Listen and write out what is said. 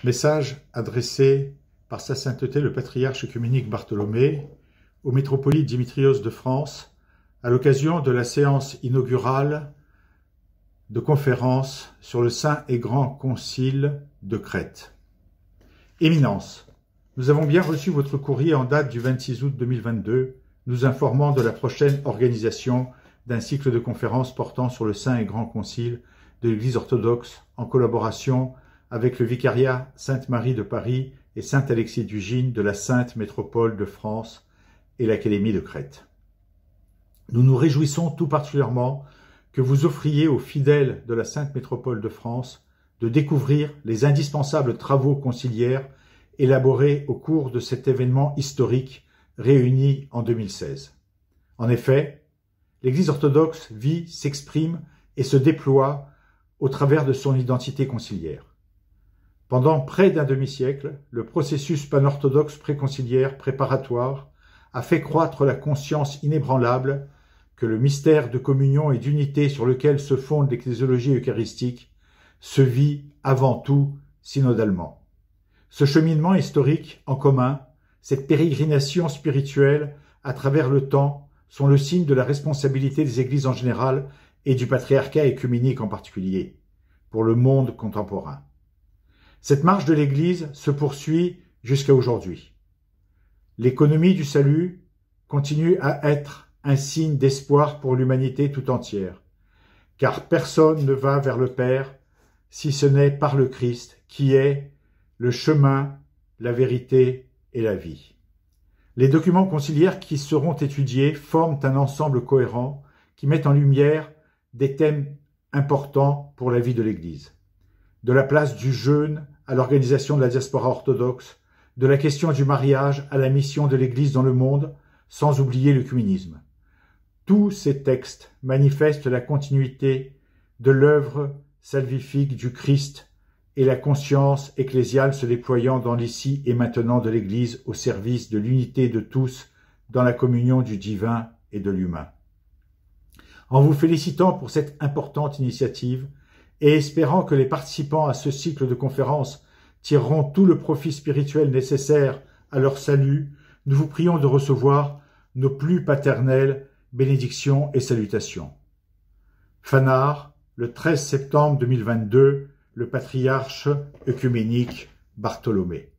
Message adressé par Sa Sainteté le Patriarche œcuménique Bartholomée au métropolite Dimitrios de France à l'occasion de la séance inaugurale de conférence sur le Saint et Grand Concile de Crète. Éminence, nous avons bien reçu votre courrier en date du 26 août 2022, nous informant de la prochaine organisation d'un cycle de conférences portant sur le Saint et Grand Concile de l'Église orthodoxe en collaboration avec le Vicariat Sainte-Marie de Paris et Saint-Alexis d'Ugine de la Sainte Métropole de France et l'Académie de Crète. Nous nous réjouissons tout particulièrement que vous offriez aux fidèles de la Sainte Métropole de France de découvrir les indispensables travaux conciliaires élaborés au cours de cet événement historique réuni en 2016. En effet, l'Église orthodoxe vit, s'exprime et se déploie au travers de son identité conciliaire. Pendant près d'un demi-siècle, le processus panorthodoxe préconciliaire préparatoire a fait croître la conscience inébranlable que le mystère de communion et d'unité sur lequel se fonde l'ecclésiologie eucharistique se vit avant tout synodalement. Ce cheminement historique en commun, cette pérégrination spirituelle à travers le temps sont le signe de la responsabilité des églises en général et du patriarcat œcuménique en particulier, pour le monde contemporain. Cette marche de l'Église se poursuit jusqu'à aujourd'hui. L'économie du salut continue à être un signe d'espoir pour l'humanité tout entière, car personne ne va vers le Père si ce n'est par le Christ, qui est le chemin, la vérité et la vie. Les documents conciliaires qui seront étudiés forment un ensemble cohérent qui met en lumière des thèmes importants pour la vie de l'Église. De la place du jeûne à l'organisation de la diaspora orthodoxe, de la question du mariage à la mission de l'Église dans le monde, sans oublier l'œcuménisme. Tous ces textes manifestent la continuité de l'œuvre salvifique du Christ et la conscience ecclésiale se déployant dans l'ici et maintenant de l'Église au service de l'unité de tous dans la communion du divin et de l'humain. En vous félicitant pour cette importante initiative et espérant que les participants à ce cycle de conférences tireront tout le profit spirituel nécessaire à leur salut, nous vous prions de recevoir nos plus paternelles bénédictions et salutations. Phanard, le 13 septembre 2022, le patriarche œcuménique Bartholomée.